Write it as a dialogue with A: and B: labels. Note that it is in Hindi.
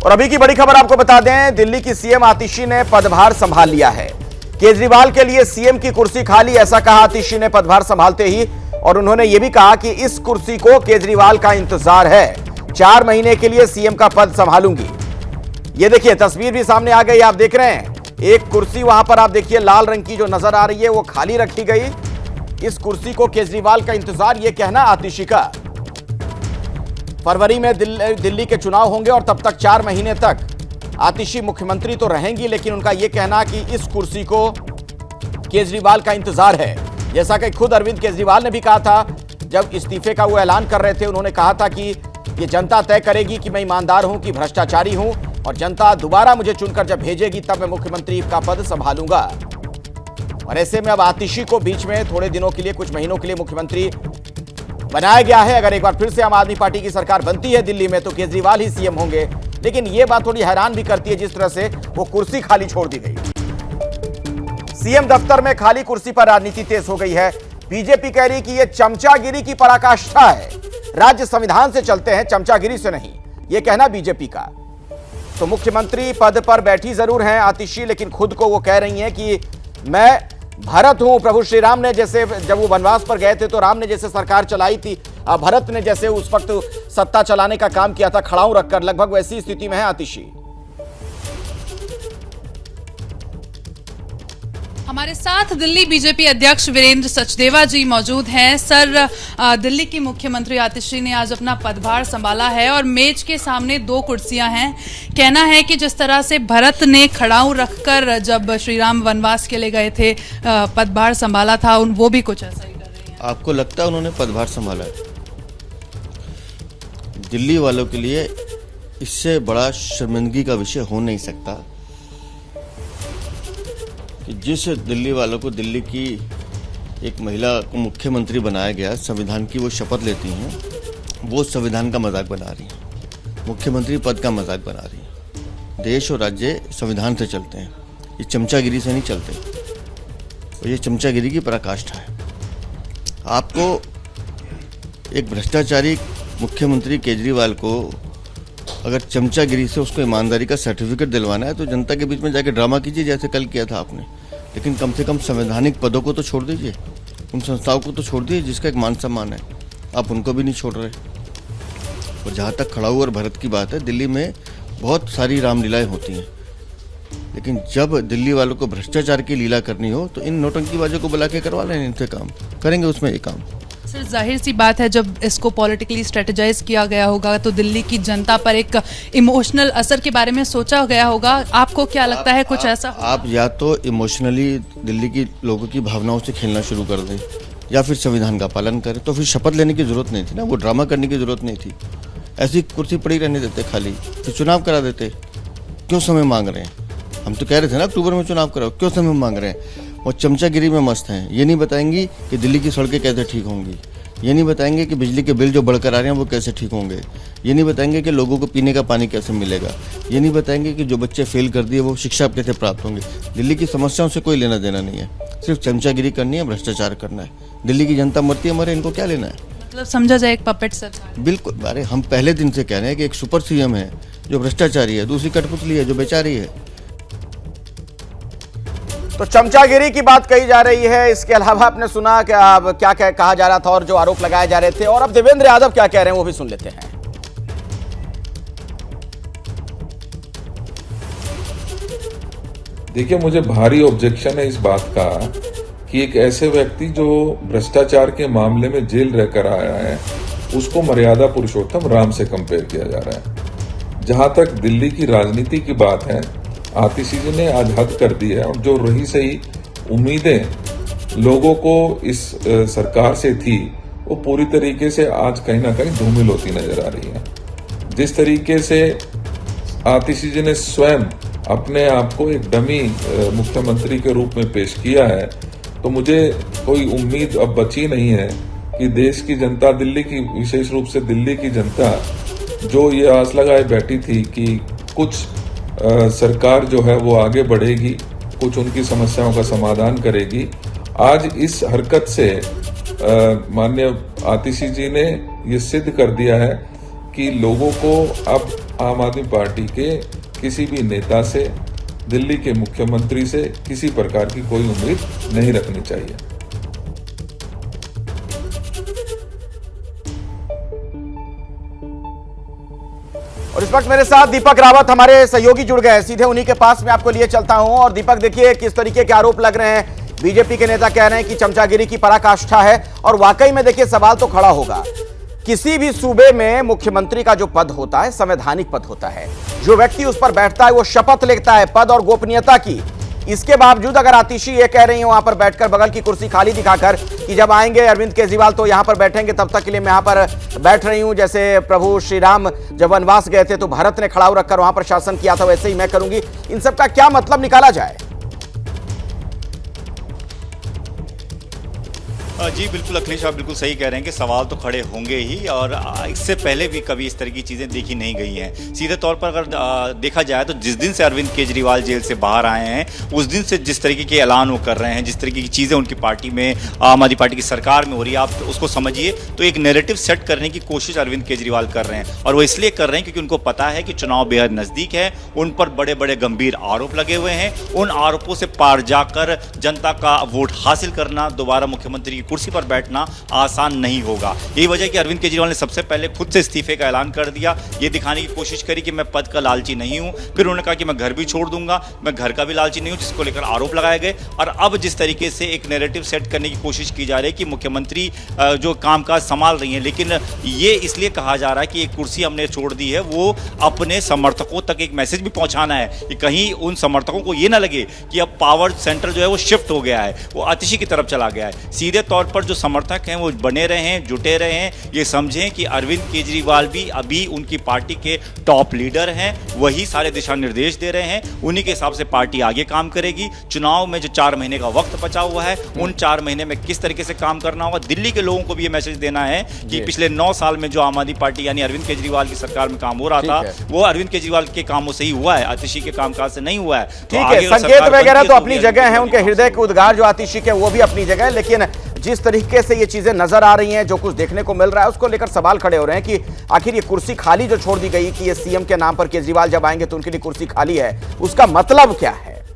A: और अभी की बड़ी खबर आपको बता दें, दिल्ली की सीएम आतिशी ने पदभार संभाल लिया है। केजरीवाल के लिए सीएम की कुर्सी खाली, ऐसा कहा आतिशी ने पदभार संभालते ही। और उन्होंने यह भी कहा कि इस कुर्सी को केजरीवाल का इंतजार है, 4 महीने के लिए सीएम का पद संभालूंगी। ये देखिए तस्वीर भी सामने आ गई, आप देख रहे हैं एक कुर्सी वहां पर आप देखिए लाल रंग की जो नजर आ रही है वो खाली रखी गई। इस कुर्सी को केजरीवाल का इंतजार, ये कहना आतिशी का। फरवरी में दिल्ली के चुनाव होंगे और तब तक 4 महीने तक आतिशी मुख्यमंत्री तो रहेंगी, लेकिन उनका यह कहना कि इस कुर्सी को केजरीवाल का इंतजार है। जैसा कि खुद अरविंद केजरीवाल ने भी कहा था जब इस्तीफे का वो ऐलान कर रहे थे, उन्होंने कहा था कि ये जनता तय करेगी कि मैं ईमानदार हूं कि भ्रष्टाचारी हूं, और जनता दोबारा मुझे चुनकर जब भेजेगी तब मैं मुख्यमंत्री का पद संभालूंगा। और ऐसे में अब आतिशी को बीच में थोड़े दिनों के लिए, कुछ महीनों के लिए मुख्यमंत्री बनाया गया है। अगर एक बार फिर से आम आदमी पार्टी की सरकार बनती है दिल्ली में तो केजरीवाल ही सीएम होंगे। लेकिन यह बात थोड़ी हैरान भी करती है जिस तरह से वो कुर्सी खाली छोड़ दी गई। सीएम दफ्तर में खाली कुर्सी पर राजनीति तेज हो गई है। बीजेपी कह रही कि यह चमचागिरी की पराकाष्ठा है, राज्य संविधान से चलते हैं, चमचागिरी से नहीं, यह कहना बीजेपी का। तो मुख्यमंत्री पद पर बैठी जरूर हैं आतिशी, लेकिन खुद को वो कह रही हैं कि मैं भरत हूं। प्रभु श्री राम ने जैसे जब वो वनवास पर गए थे तो राम ने जैसे सरकार चलाई थी, भरत ने जैसे उस वक्त सत्ता चलाने का काम किया था खड़ाऊ रखकर, लगभग वैसी स्थिति में है आतिशी।
B: हमारे साथ दिल्ली बीजेपी अध्यक्ष वीरेंद्र सचदेवा जी मौजूद हैं। सर, दिल्ली की मुख्यमंत्री आतिशी ने आज अपना पदभार संभाला है और मेज के सामने 2 कुर्सियां हैं। कहना है कि जिस तरह से भरत ने खड़ाऊ रखकर जब श्री राम वनवास के लिए गए थे पदभार संभाला था, वो भी कुछ ऐसा ही कर रही हैं।
C: आपको लगता है उन्होंने पदभार संभाला है? दिल्ली वालों के लिए इससे बड़ा शर्मिंदगी का विषय हो नहीं सकता कि जिस दिल्ली वालों को दिल्ली की एक महिला को मुख्यमंत्री बनाया गया, संविधान की वो शपथ लेती हैं, वो संविधान का मजाक बना रही हैं, मुख्यमंत्री पद का मजाक बना रही हैं। देश और राज्य संविधान से चलते हैं, ये चमचागिरी से नहीं चलते, और ये चमचागिरी की पराकाष्ठा है। आपको एक भ्रष्टाचारी मुख्यमंत्री केजरीवाल को अगर चमचागिरी से उसको ईमानदारी का सर्टिफिकेट दिलवाना है तो जनता के बीच में जाके ड्रामा कीजिए जैसे कल किया था आपने, लेकिन कम से कम संवैधानिक पदों को तो छोड़ दीजिए, उन संस्थाओं को तो छोड़ दीजिए जिसका एक मान सम्मान है, आप उनको भी नहीं छोड़ रहे। और जहाँ तक खड़ाऊ और भरत की बात है, दिल्ली में बहुत सारी रामलीलाएं होती हैं, लेकिन जब दिल्ली वालों को भ्रष्टाचार की लीला करनी हो तो इन नौटंकीबाजों को बुला के करवा लें, इनसे काम करेंगे उसमें ये काम।
B: सर, जाहिर सी बात है जब इसको पॉलिटिकली स्ट्रेटेजाइज किया गया होगा तो दिल्ली की जनता पर एक इमोशनल असर के बारे में सोचा गया होगा। आपको क्या लगता है कुछ ऐसा?
C: आप या तो इमोशनली दिल्ली की लोगों की भावनाओं से खेलना शुरू कर दें या फिर संविधान का पालन करें, तो फिर शपथ लेने की जरूरत नहीं थी ना, वो ड्रामा करने की जरूरत नहीं थी। ऐसी कुर्सी पड़ी रहने देते खाली, फिर चुनाव करा देते। क्यों समय मांग रहे हैं? हम तो कह रहे थे ना अक्टूबर में चुनाव कराओ, क्यों समय मांग रहे हैं? वो चमचागिरी में मस्त हैं। ये नहीं बताएंगी कि दिल्ली की सड़कें कैसे ठीक होंगी, ये नहीं बताएंगे कि बिजली के बिल जो बढ़कर आ रहे हैं वो कैसे ठीक होंगे, ये नहीं बताएंगे कि लोगों को पीने का पानी कैसे मिलेगा, ये नहीं बताएंगे कि जो बच्चे फेल कर दिए वो शिक्षा कैसे प्राप्त होंगे। दिल्ली की समस्याओं से कोई लेना देना नहीं है, सिर्फ चमचागिरी करनी है, भ्रष्टाचार करना है। दिल्ली की जनता मरती है, मरे, इनको क्या लेना है?
B: मतलब समझा जाए एक पपेट सरकार।
C: बिल्कुल। अरे हम पहले दिन से कह रहे हैं कि एक सुपर सीएम है जो भ्रष्टाचारी है, दूसरी कठपुतली है जो बेचारी है।
A: तो चमचागिरी की बात कही जा रही है। इसके अलावा आपने सुना क्या कहा जा रहा था और जो आरोप लगाए जा रहे थे, और अब देवेंद्र यादव क्या कह रहे हैं वो भी सुन लेते हैं।
D: देखिए, मुझे भारी ऑब्जेक्शन है इस बात का कि एक ऐसे व्यक्ति जो भ्रष्टाचार के मामले में जेल रहकर आया है उसको मर्यादा पुरुषोत्तम राम से कंपेयर किया जा रहा है। जहां तक दिल्ली की राजनीति की बात है, आतिशी जी ने आज हद कर दी है, और जो रही सही उम्मीदें लोगों को इस सरकार से थी वो पूरी तरीके से आज कहीं ना कहीं धूमिल होती नजर आ रही है। जिस तरीके से आतिशी जी ने स्वयं अपने आप को एक डमी मुख्यमंत्री के रूप में पेश किया है, तो मुझे कोई उम्मीद अब बची नहीं है कि देश की जनता, दिल्ली की, विशेष रूप से दिल्ली की जनता जो ये आस लगाए बैठी थी कि कुछ सरकार जो है वो आगे बढ़ेगी, कुछ उनकी समस्याओं का समाधान करेगी, आज इस हरकत से माननीय आतिशी जी ने ये सिद्ध कर दिया है कि लोगों को अब आम आदमी पार्टी के किसी भी नेता से, दिल्ली के मुख्यमंत्री से किसी प्रकार की कोई उम्मीद नहीं रखनी चाहिए।
A: और इस वक्त मेरे साथ दीपक रावत हमारे सहयोगी जुड़ गए हैं, सीधे उन्हीं के पास मैं आपको लिए चलता हूं। और दीपक, देखिए किस तरीके के आरोप लग रहे हैं। बीजेपी के नेता कह रहे हैं कि चमचागिरी की पराकाष्ठा है, और वाकई में देखिए सवाल तो खड़ा होगा। किसी भी सूबे में मुख्यमंत्री का जो पद होता है संवैधानिक पद होता है, जो व्यक्ति उस पर बैठता है वो शपथ लेता है पद और गोपनीयता की। इसके बावजूद अगर आतिशी ये कह रही है वहां पर बैठकर, बगल की कुर्सी खाली दिखाकर, कि जब आएंगे अरविंद केजरीवाल तो यहां पर बैठेंगे, तब तक के लिए मैं यहां पर बैठ रही हूं। जैसे प्रभु श्री राम जब वनवास गए थे तो भरत ने खड़ाऊ रखकर वहां पर शासन किया था, वैसे ही मैं करूंगी। इन सब का क्या मतलब निकाला जाए?
E: जी बिल्कुल अखिलेश, आप बिल्कुल सही कह रहे हैं कि सवाल तो खड़े होंगे ही, और इससे पहले भी कभी इस तरह की चीज़ें देखी नहीं गई हैं। सीधे तौर पर अगर देखा जाए तो जिस दिन से अरविंद केजरीवाल जेल से बाहर आए हैं, उस दिन से जिस तरीके के ऐलान वो कर रहे हैं, जिस तरीके की चीज़ें उनकी पार्टी में, आम आदमी पार्टी की सरकार में हो रही है, आप उसको समझिए तो एक नैरेटिव सेट करने की कोशिश अरविंद केजरीवाल कर रहे हैं। और वो इसलिए कर रहे हैं क्योंकि उनको पता है कि चुनाव बेहद नज़दीक है, उन पर बड़े बड़े गंभीर आरोप लगे हुए हैं। उन आरोपों से पार जाकर जनता का वोट हासिल करना, दोबारा मुख्यमंत्री की कुर्सी पर बैठना आसान नहीं होगा। यही वजह कि अरविंद केजरीवाल ने सबसे पहले खुद से इस्तीफे का ऐलान कर दिया, ये दिखाने की कोशिश करी कि मैं पद का लालची नहीं हूं। फिर उन्होंने कहा कि मैं घर भी छोड़ दूंगा, मैं घर का भी लालची नहीं हूं, जिसको लेकर आरोप लगाए गए। और अब जिस तरीके से एक नैरेटिव सेट करने की कोशिश की जा रही है कि मुख्यमंत्री जो कामकाज संभाल रही हैं, लेकिन ये इसलिए कहा जा रहा है कि एक कुर्सी हमने छोड़ दी है, वो अपने समर्थकों तक एक मैसेज भी पहुंचाना है कि कहीं उन समर्थकों को ये ना लगे कि अब पावर सेंटर जो है वो शिफ्ट हो गया है, वो आतिशी की तरफ चला गया है। सीधे तौर पर जो समर्थक हैं वो बने रहे हैं, जुटे रहे हैं, ये समझें कि अरविंद केजरीवाल भी अभी उनकी पार्टी के टॉप लीडर हैं, वही सारे दिशा निर्देश दे रहे हैं, उन्हीं के हिसाब से पार्टी आगे काम करेगी। चुनाव में जो 4 महीने का वक्त बचा हुआ है, उन 4 महीने में किस तरीके से काम करना होगा, दिल्ली के लोगों को भी ये मैसेज देना है कि पिछले 9 साल में जो आम आदमी पार्टी यानी अरविंद केजरीवाल की सरकार में काम हो रहा था, वो अरविंद केजरीवाल के कामों से ही हुआ है, आतिशी के कामकाज से नहीं हुआ है।
A: ठीक है, संकेत वगैरह तो अपनी जगह है, उनके हृदय के उद्गार जो आतिशी के वो भी अपनी जगह है, लेकिन जिस तरीके से ये चीजें नजर आ रही हैं, जो कुछ देखने को मिल रहा है, उसको लेकर सवाल खड़े हो रहे हैं कि आखिर ये कुर्सी खाली जो छोड़ दी गई कि ये सीएम के नाम पर केजरीवाल जब आएंगे तो उनके लिए कुर्सी खाली है, उसका मतलब क्या है?